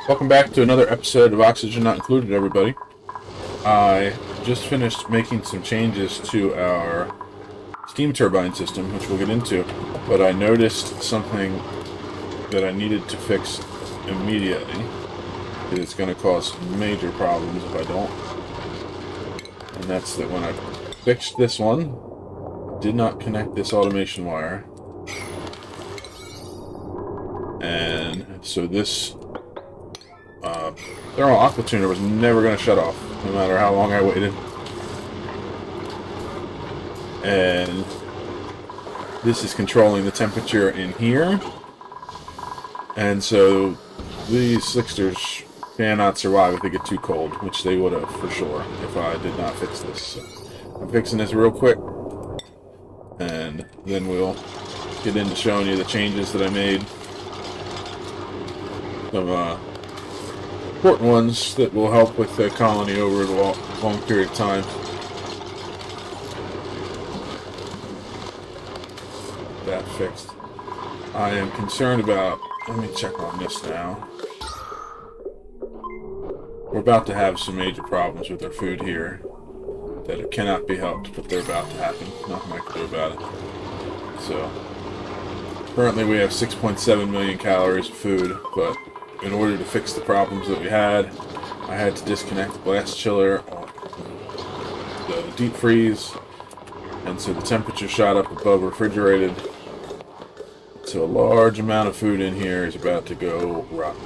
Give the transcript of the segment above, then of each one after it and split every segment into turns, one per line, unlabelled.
Welcome back to another episode of Oxygen Not Included, everybody. I just finished making some changes to our steam turbine system, which we'll get into, but I noticed something that I needed to fix immediately. It's going to cause major problems if I don't. And that's that when I fixed this one, did not connect this automation wire. And so this thermal aqua tuner was never going to shut off, no matter how long I waited. And this is controlling the temperature in here. And so these slicksters cannot survive if they get too cold, which they would have for sure if I did not fix this. So I'm fixing this real quick, and then we'll get into showing you the changes that I made. Some important ones that will help with the colony over a long period of time. That fixed. I am concerned about, let me check on this now. We're about to have some major problems with our food here that it cannot be helped, but they're about to happen. Nothing I can do about it. So, currently we have 6.7 million calories of food, but in order to fix the problems that we had, I had to disconnect the blast chiller, the deep freeze, and so the temperature shot up above refrigerated. So a large amount of food in here is about to go rotten.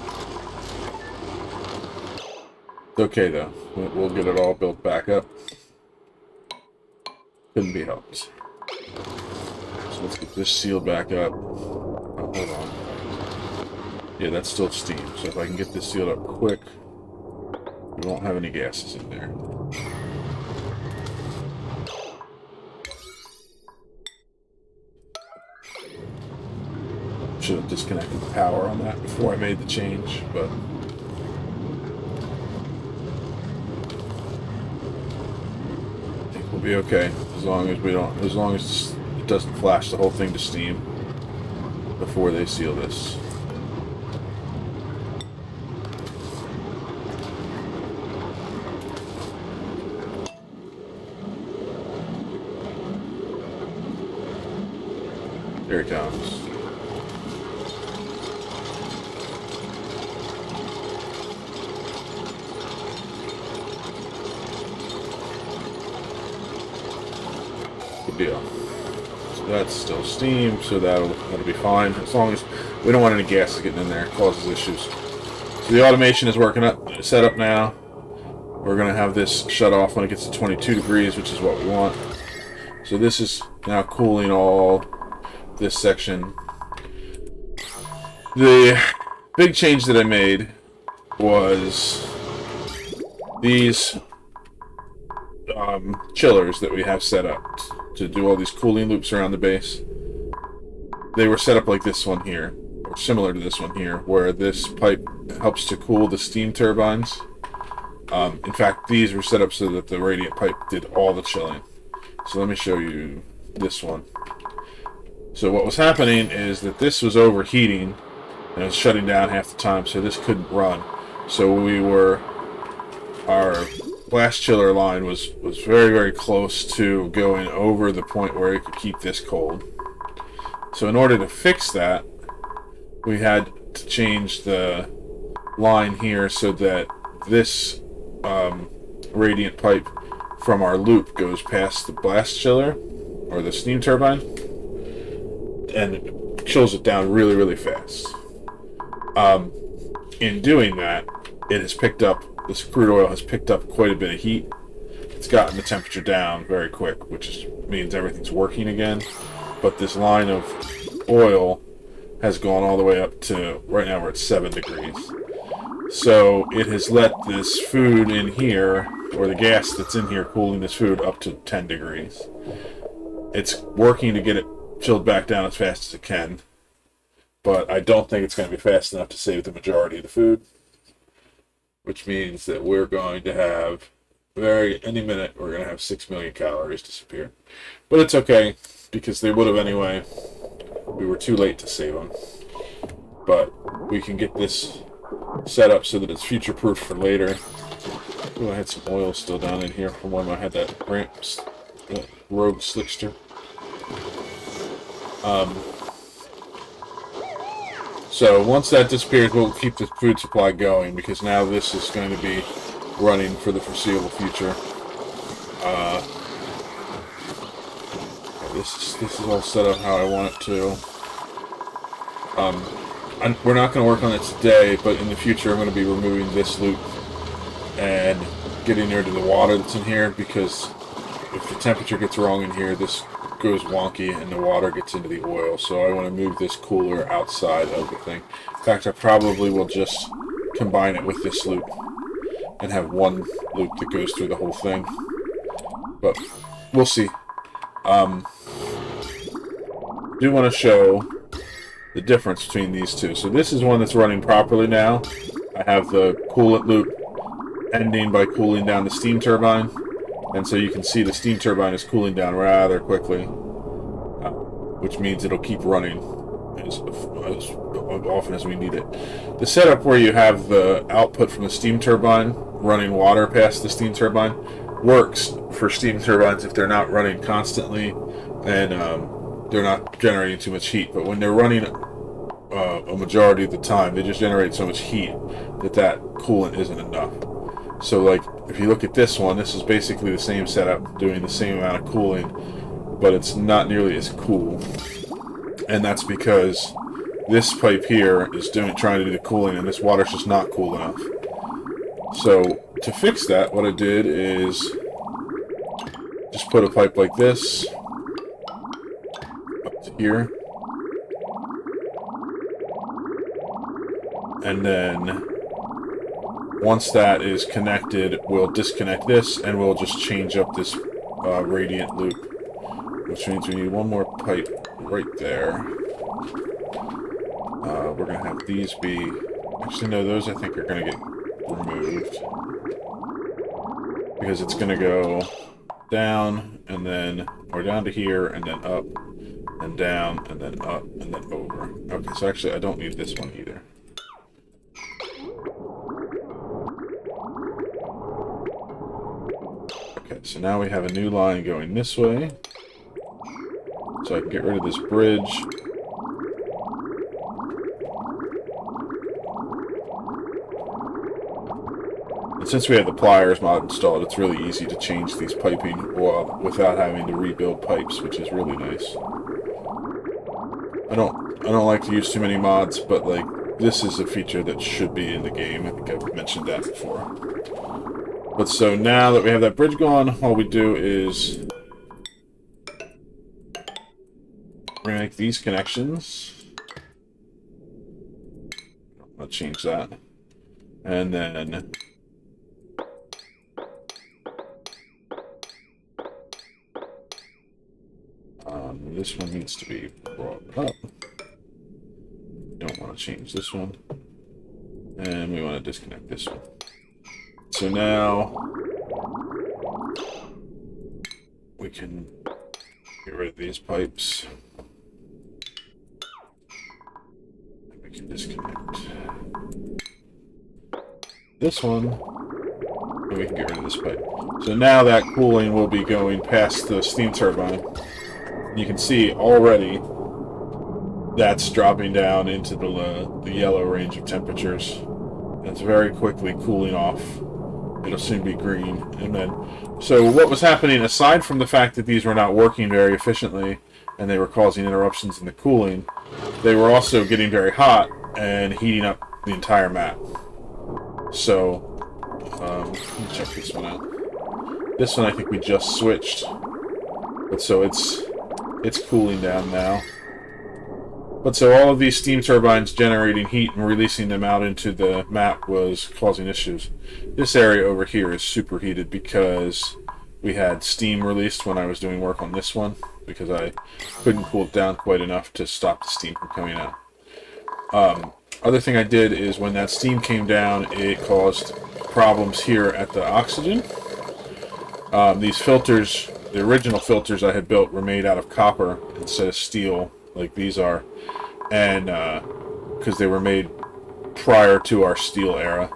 It's okay though, we'll get it all built back up. Couldn't be helped. So let's get this sealed back up. Oh, hold on. Yeah, that's still steam, so if I can get this sealed up quick, we won't have any gases in there. Should have disconnected the power on that before I made the change, but I think we'll be okay as long as it doesn't flash the whole thing to steam before they seal this. There it comes. Good deal. So that's still steam, so that'll be fine. As long as we don't want any gases getting in there, it causes issues. So the automation is set up now. We're gonna have this shut off when it gets to 22 degrees, which is what we want. So this is now cooling all this section. The big change that I made was these chillers that we have set up to do all these cooling loops around the base. They were set up like this one here, or similar to this one here, where this pipe helps to cool the steam turbines. In fact, these were set up so that the radiant pipe did all the chilling. So let me show you this one. So what was happening is that this was overheating and it was shutting down half the time, so this couldn't run. So our blast chiller line was very, very close to going over the point where it could keep this cold. So in order to fix that, we had to change the line here so that this radiant pipe from our loop goes past the blast chiller or the steam turbine and it chills it down really, really fast. In doing that, it has picked up, this crude oil has picked up quite a bit of heat. It's gotten the temperature down very quick, which means everything's working again. But this line of oil has gone all the way up to, right now we're at 7 degrees. So it has let this food in here, or the gas that's in here cooling this food, up to 10 degrees. It's working to get it chilled back down as fast as it can, but I don't think it's going to be fast enough to save the majority of the food, which means that we're going to have any minute we're going to have 6 million calories disappear. But it's okay, because they would have anyway. We were too late to save them. But we can get this set up so that it's future-proof for later. Ooh, I had some oil still down in here from when I had that rogue slickster. So once that disappears, we'll keep the food supply going, because now this is going to be running for the foreseeable future. This is all set up how I want it to. We're not going to work on it today, but in the future I'm going to be removing this loop and getting rid of the water that's in here, because if the temperature gets wrong in here, this goes wonky and the water gets into the oil. So I want to move this cooler outside of the thing. In fact, I probably will just combine it with this loop and have one loop that goes through the whole thing. But we'll see. Do want to show the difference between these two. So this is one that's running properly now. I have the coolant loop ending by cooling down the steam turbine, and so you can see the steam turbine is cooling down rather quickly, which means it'll keep running as often as we need it. The setup where you have the output from the steam turbine running water past the steam turbine works for steam turbines if they're not running constantly and they're not generating too much heat. But when they're running a majority of the time, they just generate so much heat that coolant isn't enough. So like, if you look at this one, this is basically the same setup, doing the same amount of cooling, but it's not nearly as cool. And that's because this pipe here is trying to do the cooling, and this water's just not cool enough. So to fix that, what I did is just put a pipe like this up to here, and then once that is connected, we'll disconnect this and we'll just change up this radiant loop, which means we need one more pipe right there. We're going to have these be... Actually, no, those I think are going to get removed, because it's going to go down and then, or down to here and then up and down and then up and then over. Okay, so actually I don't need this one either. Okay, so now we have a new line going this way. So I can get rid of this bridge. And since we have the pliers mod installed, it's really easy to change these piping without having to rebuild pipes, which is really nice. I don't like to use too many mods, but like, this is a feature that should be in the game. I think I've mentioned that before. But so now that we have that bridge going, all we do is we're gonna make these connections. I'm gonna change that, and then this one needs to be brought up. Don't want to change this one, and we want to disconnect this one. So now we can get rid of these pipes. And we can disconnect this one, and we can get rid of this pipe. So now that cooling will be going past the steam turbine. You can see already that's dropping down into the yellow range of temperatures. And it's very quickly cooling off. It'll soon be green. And then, so what was happening, aside from the fact that these were not working very efficiently and they were causing interruptions in the cooling, they were also getting very hot and heating up the entire map. So, let me check this one out. This one I think we just switched. But so it's cooling down now. But so all of these steam turbines generating heat and releasing them out into the map was causing issues. This area over here is superheated because we had steam released when I was doing work on this one, because I couldn't cool it down quite enough to stop the steam from coming out. Other thing I did is when that steam came down, it caused problems here at the oxygen. These filters, the original filters I had built, were made out of copper instead of steel like these are, and because they were made prior to our steel era.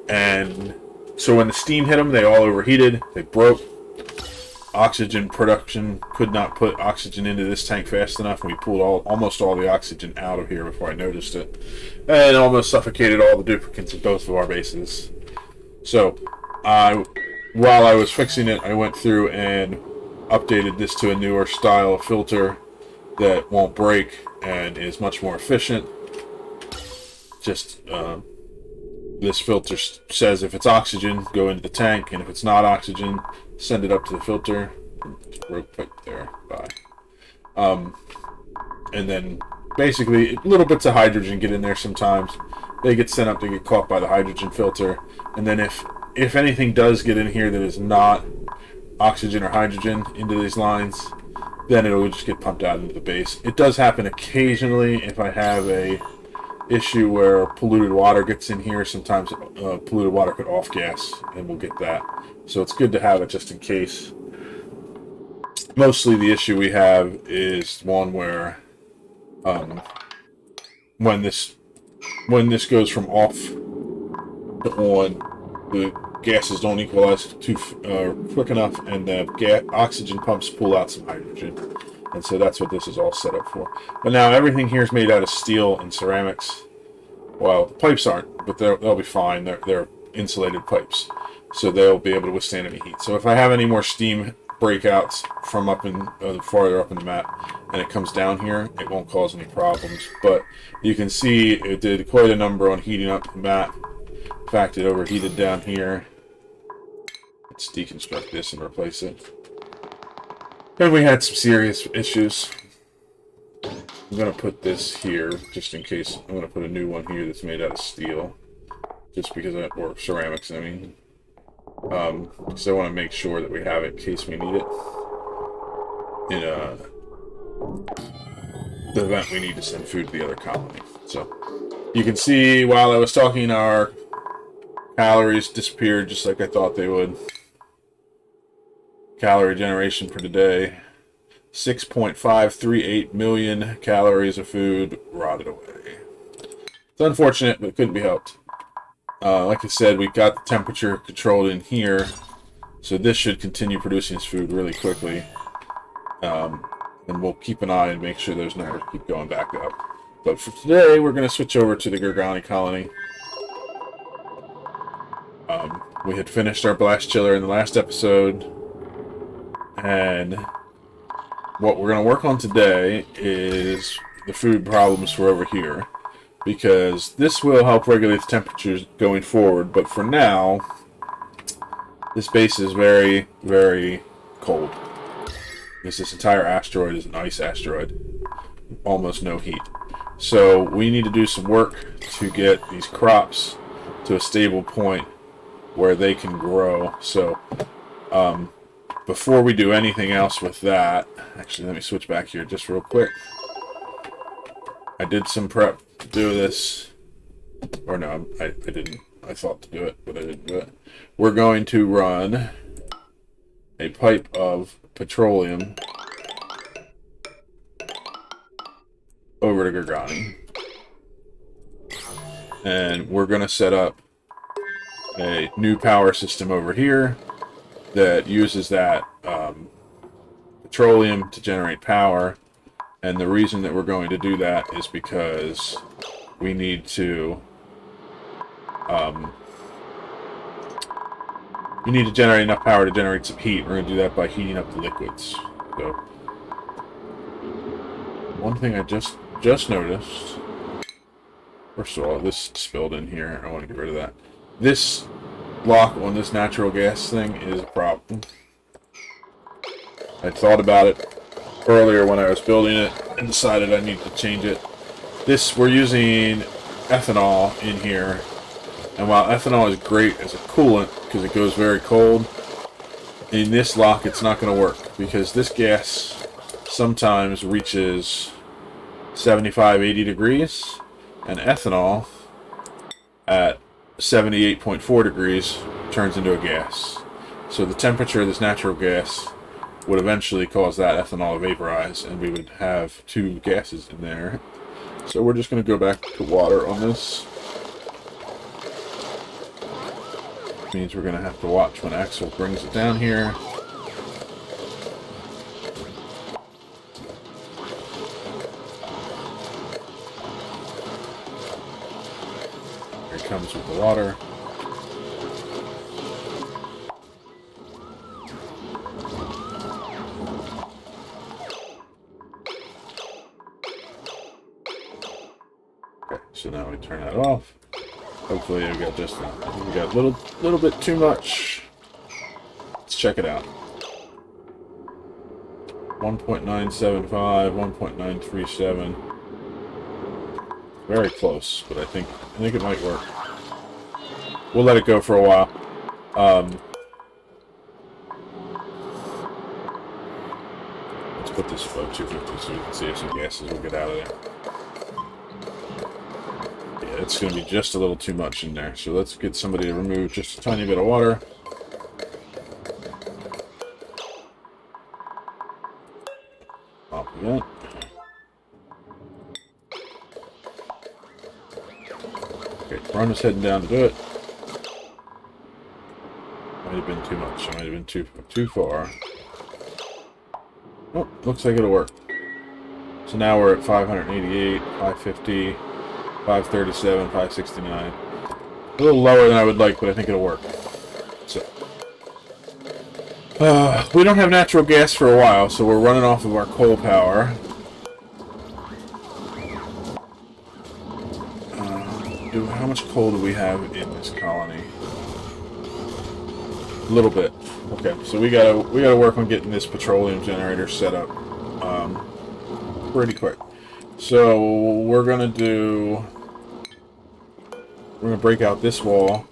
And so when the steam hit them, they all overheated, they broke. Oxygen production could not put oxygen into this tank fast enough. We pulled almost all the oxygen out of here before I noticed it, and almost suffocated all the duplicates at both of our bases. So, while I was fixing it, I went through and updated this to a newer style of filter that won't break and is much more efficient. Just this filter says if it's oxygen, go into the tank, and if it's not oxygen, send it up to the filter. Just broke pipe there. Bye. And then basically little bits of hydrogen get in there sometimes. They get sent up to get caught by the hydrogen filter. And then if anything does get in here that is not oxygen or hydrogen into these lines, then it'll just get pumped out into the base. It does happen occasionally if I have a issue where polluted water gets in here. Sometimes polluted water could off gas, and we'll get that. So it's good to have it just in case. Mostly the issue we have is one where when this goes from off to on, the gases don't equalize too quick enough, and the oxygen pumps pull out some hydrogen. And so that's what this is all set up for. But now everything here is made out of steel and ceramics. Well, the pipes aren't, but they'll be fine. They're insulated pipes, so they'll be able to withstand any heat. So if I have any more steam breakouts from up in farther up in the map, and it comes down here, it won't cause any problems. But you can see it did quite a number on heating up the map. In fact, it overheated down here. Let's deconstruct this and replace it. And we had some serious issues. I'm going to put this here, just in case. I'm going to put a new one here that's made out of steel. Just because or ceramics, I mean. Because I want to make sure that we have it in case we need it. In the event we need to send food to the other colony. So, you can see while I was talking, our calories disappeared just like I thought they would. Calorie generation for today, 6.538 million calories of food rotted away. It's unfortunate, but it couldn't be helped. Like I said, we got the temperature controlled in here, so this should continue producing its food really quickly. And we'll keep an eye and make sure those numbers keep going back up. But for today, we're going to switch over to the Gurgani colony. We had finished our blast chiller in the last episode. And what we're going to work on today is the food problems for over here, because this will help regulate the temperatures going forward. But for now, this base is very, very cold. This entire asteroid is an ice asteroid. Almost no heat. So we need to do some work to get these crops to a stable point where they can grow. So, before we do anything else with that, actually, let me switch back here just real quick. I did some prep to do this. Or no, I didn't. I thought to do it, but I didn't do it. We're going to run a pipe of petroleum over to Gurgani. And we're going to set up a new power system over here that uses that petroleum to generate power. And the reason that we're going to do that is because we need to generate enough power to generate some heat. We're going to do that by heating up the liquids. So, one thing I just noticed. First of all, this spilled in here. I want to get rid of that. This lock on this natural gas thing is a problem. I thought about it earlier when I was building it and decided I need to change it. We're using ethanol in here, and while ethanol is great as a coolant because it goes very cold, in this lock it's not going to work because this gas sometimes reaches 75-80 degrees, and ethanol at 78.4 degrees turns into a gas. So the temperature of this natural gas would eventually cause that ethanol to vaporize, and we would have two gases in there. So we're just going to go back to water on this. means we're going to have to watch when Axel brings it down here. Here it comes with the water. Okay, so now we turn that off. Hopefully we got just we got a little bit too much. Let's check it out. 1.975, 1.937. Very close, but I think it might work. We'll let it go for a while. Let's put this above 250 so we can see if some gases will get out of there. It's going to be just a little too much in there. So let's get somebody to remove just a tiny bit of water. Off again. Okay, Ron is heading down to do it. Might have been too much. Might have been too far. Oh, looks like it'll work. So now we're at 588, 550. 537, 569. A little lower than I would like, but I think it'll work. So, we don't have natural gas for a while, so we're running off of our coal power. How much coal do we have in this colony? A little bit. Okay, so we gotta work on getting this petroleum generator set up pretty quick. So we're gonna break out this wall.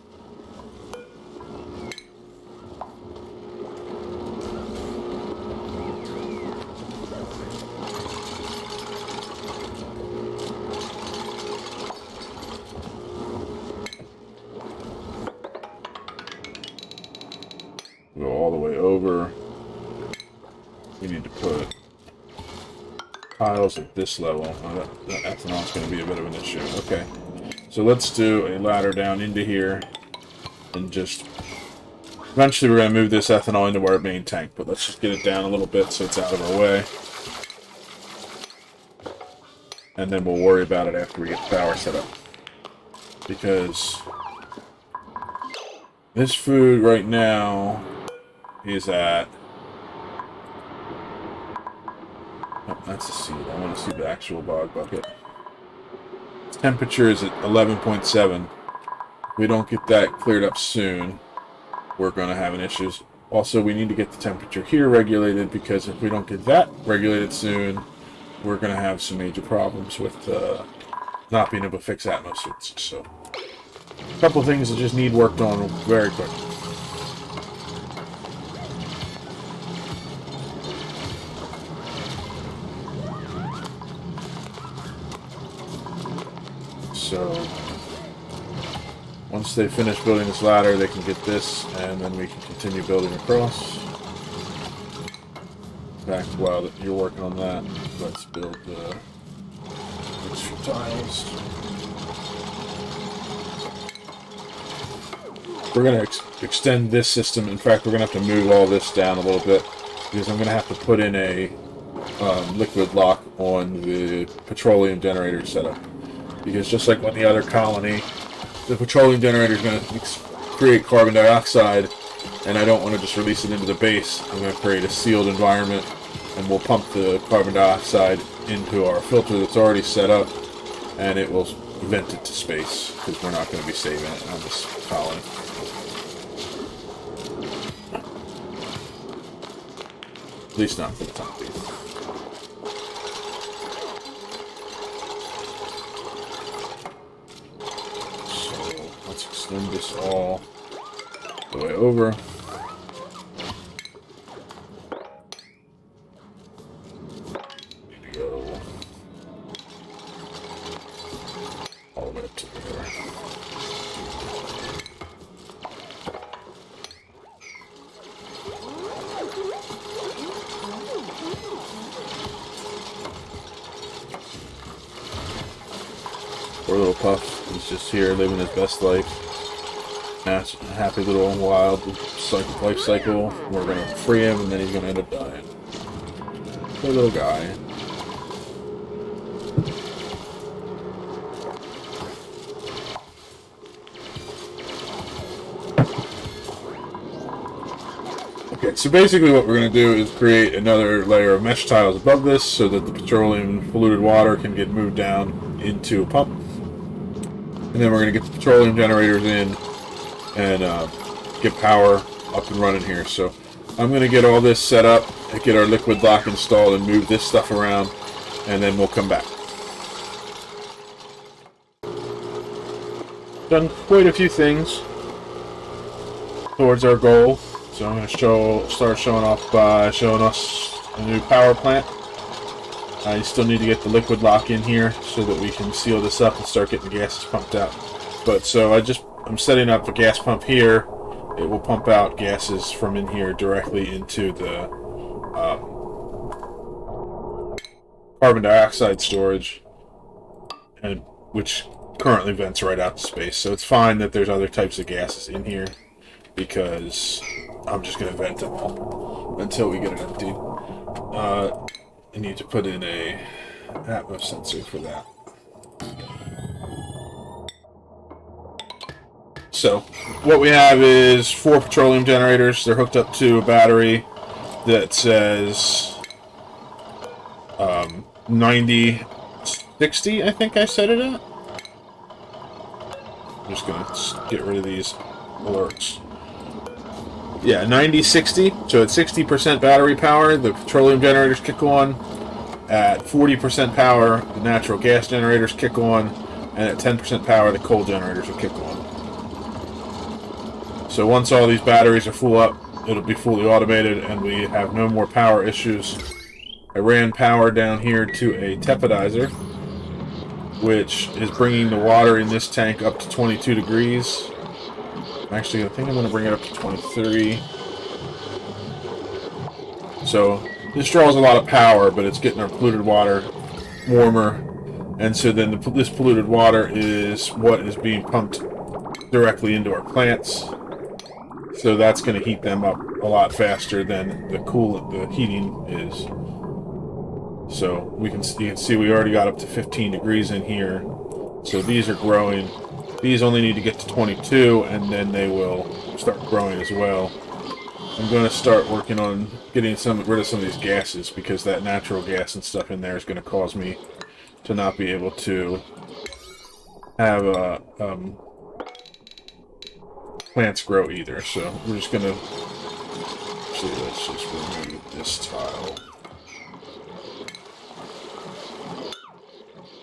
Go all the way over. We need to put tiles at this level. That ethanol is going to be a bit of an issue. Okay. So let's do a ladder down into here, and just eventually we're going to move this ethanol into our main tank, but let's just get it down a little bit so it's out of our way. And then we'll worry about it after we get the power set up. Because this food right now is at... Oh, that's the seed. I want to see the actual bog bucket. Temperature is at 11.7. If we don't get that cleared up soon, we're going to have an issues. Also, we need to get the temperature here regulated, because if we don't get that regulated soon, we're going to have some major problems with not being able to fix atmospheres. So, a couple of things that just need worked on very quick. So, once they finish building this ladder, they can get this, and then we can continue building across. Back while you're working on that, let's build extra tiles. We're going to extend this system. In fact, we're going to have to move all this down a little bit, because I'm going to have to put in a liquid lock on the petroleum generator setup. Because just like on the other colony, the petroleum generator is going to create carbon dioxide, and I don't want to just release it into the base. I'm going to create a sealed environment, and we'll pump the carbon dioxide into our filter that's already set up, and it will vent it to space, because we're not going to be saving it on this colony. At least not for the time being. Let's extend this all the way over. Need to go all the way up to there. Poor little Puff, he's just here living his best life. That's a happy little wild life cycle. We're gonna free him, and then he's gonna end up dying. Poor little guy. Okay, so basically what we're going to do is create another layer of mesh tiles above this so that the petroleum polluted water can get moved down into a pump. And then we're going to get the petroleum generators in and get power up and running here. So I'm going to get all this set up, get our liquid lock installed, and move this stuff around, and then we'll come back. Done quite a few things towards our goal. So I'm going to start showing off by showing us a new power plant. I still need to get the liquid lock in here so that we can seal this up and start getting the gases pumped out. But so I'm setting up a gas pump here. It will pump out gases from in here directly into the carbon dioxide storage, and which currently vents right out to space. So it's fine that there's other types of gases in here, because I'm just going to vent them all until we get it emptied. I need to put in a atmos sensor for that. So what we have is 4 petroleum generators. They're hooked up to a battery that says 9060, I think I set it at. I'm just going to get rid of these alerts. Yeah, 9060. So at 60% battery power, the petroleum generators kick on. At 40% power, the natural gas generators kick on. And at 10% power, the coal generators will kick on. So once all these batteries are full up, it'll be fully automated and we have no more power issues. I ran power down here to a tepidizer, which is bringing the water in this tank up to 22 degrees. Actually, I think I'm going to bring it up to 23. So this draws a lot of power, but it's getting our polluted water warmer. And so then this polluted water is what is being pumped directly into our plants. So that's going to heat them up a lot faster than the heating is. So you can see we already got up to 15 degrees in here. So these are growing. These only need to get to 22, and then they will start growing as well. I'm going to start working on getting rid of some of these gases, because that natural gas and stuff in there is going to cause me to not be able to have plants grow either. So we're just going to let's just remove this tile.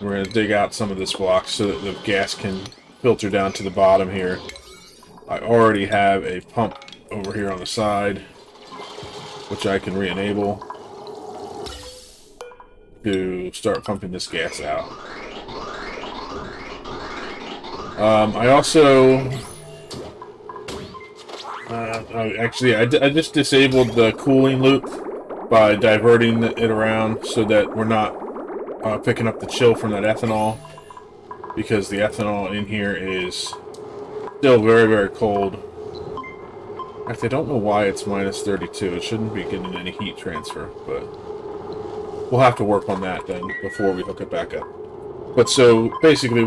We're going to dig out some of this block so that the gas can filter down to the bottom here. I already have a pump over here on the side, which I can re-enable to start pumping this gas out. I also I just disabled the cooling loop by diverting it around so that we're not picking up the chill from that ethanol, because the ethanol in here is still very, very cold. In fact, I don't know why it's minus 32. It shouldn't be getting any heat transfer, but we'll have to work on that then before we hook it back up. But so basically,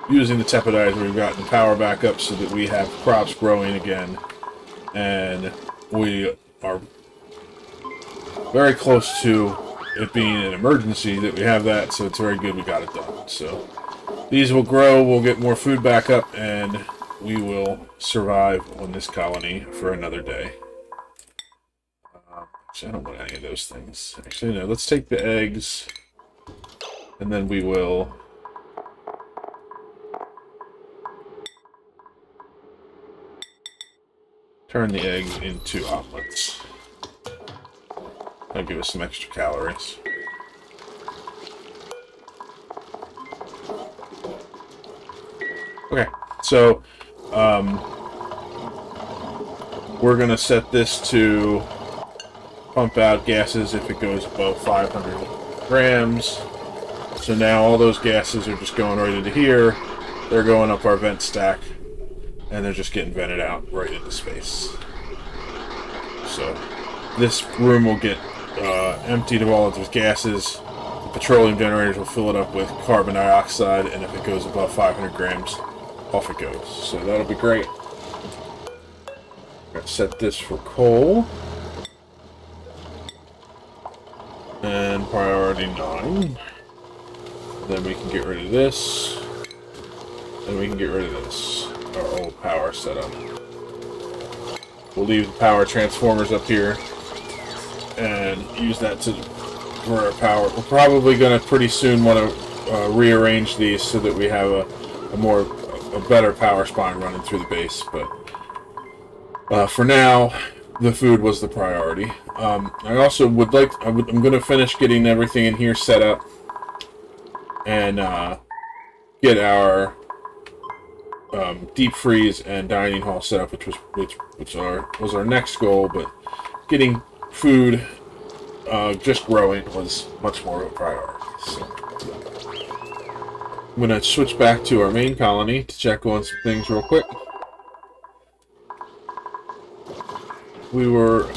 using the tepidizer, we've gotten the power back up so that we have crops growing again, and we are very close to it being an emergency that we have that, so it's very good we got it done. So these will grow, we'll get more food back up, and we will survive on this colony for another day. Actually, I don't want any of those things. Actually, no, let's take the eggs, and then we will turn the eggs into omelets. That'll give us some extra calories. Okay, so we're going to set this to pump out gases if it goes above 500 grams. So now all those gases are just going right into here. They're going up our vent stack. and they're just getting vented out right into space. So this room will get emptied of all of those gases. The petroleum generators will fill it up with carbon dioxide, and if it goes above 500 grams, off it goes. So that'll be great. I'm going to set this for coal. And priority 9. Then we can get rid of this. And we can get rid of this. Our old power setup. We'll leave the power transformers up here and use that for our power. We're probably going to pretty soon want to rearrange these so that we have a better power spine running through the base. But for now, the food was the priority. I also would like. I'm going to finish getting everything in here set up and get our deep freeze and dining hall set up, which was our next goal. But getting food just growing was much more of a priority. So I'm going to switch back to our main colony to check on some things real quick. We were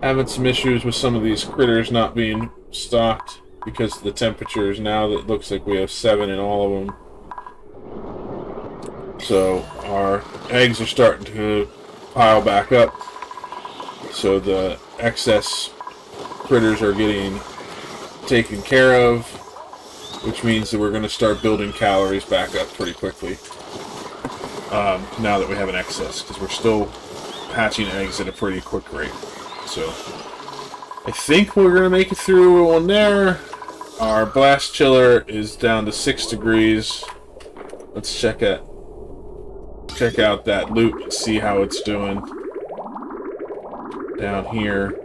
having some issues with some of these critters not being stocked because of the temperatures. Now that it looks like we have 7 in all of them. So our eggs are starting to pile back up. So the excess critters are getting taken care of, which means that we're going to start building calories back up pretty quickly. Now that we have an excess, because we're still hatching eggs at a pretty quick rate. So I think we're going to make it through on there. Our blast chiller is down to 6 degrees. Let's check out that loop and see how it's doing. Down here,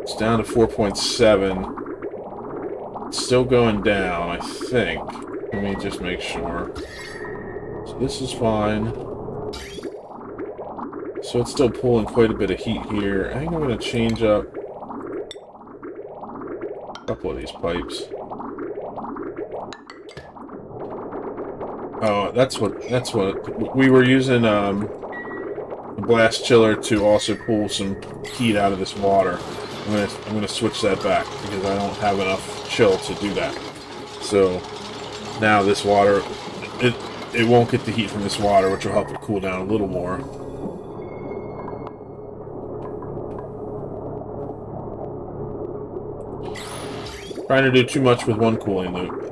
it's down to 4.7. It's still going down, I think. Let me just make sure. So this is fine. So it's still pulling quite a bit of heat here. I think I'm going to change up a couple of these pipes. Oh, that's what we were using the blast chiller to also pull some heat out of this water. I'm gonna switch that back because I don't have enough chill to do that. So now this water, it won't get the heat from this water, which will help it cool down a little more. Trying to do too much with one cooling loop.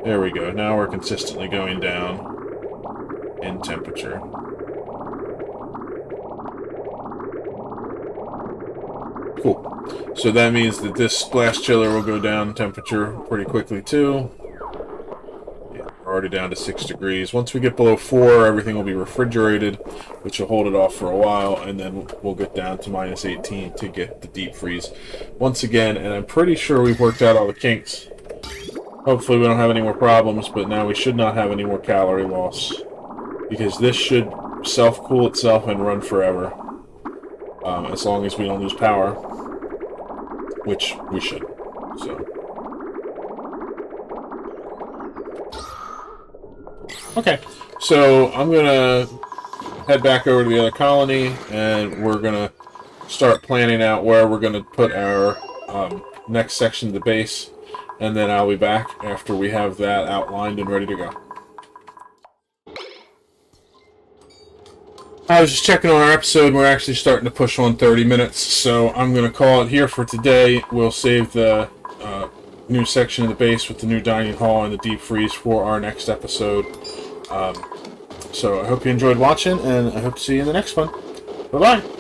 There we go. Now we're consistently going down in temperature. Cool. So that means that this blast chiller will go down in temperature pretty quickly too. Yeah, we're already down to 6 degrees. Once we get below 4, everything will be refrigerated, which will hold it off for a while, and then we'll get down to minus 18 to get the deep freeze once again. And I'm pretty sure we've worked out all the kinks. Hopefully we don't have any more problems, but now we should not have any more calorie loss, because this should self-cool itself and run forever, as long as we don't lose power, which we should. So, okay, so I'm gonna head back over to the other colony, and we're gonna start planning out where we're gonna put our next section of the base. And then I'll be back after we have that outlined and ready to go. I was just checking on our episode. We're actually starting to push on 30 minutes. So I'm going to call it here for today. We'll save the new section of the base with the new dining hall and the deep freeze for our next episode. So I hope you enjoyed watching, and I hope to see you in the next one. Bye-bye.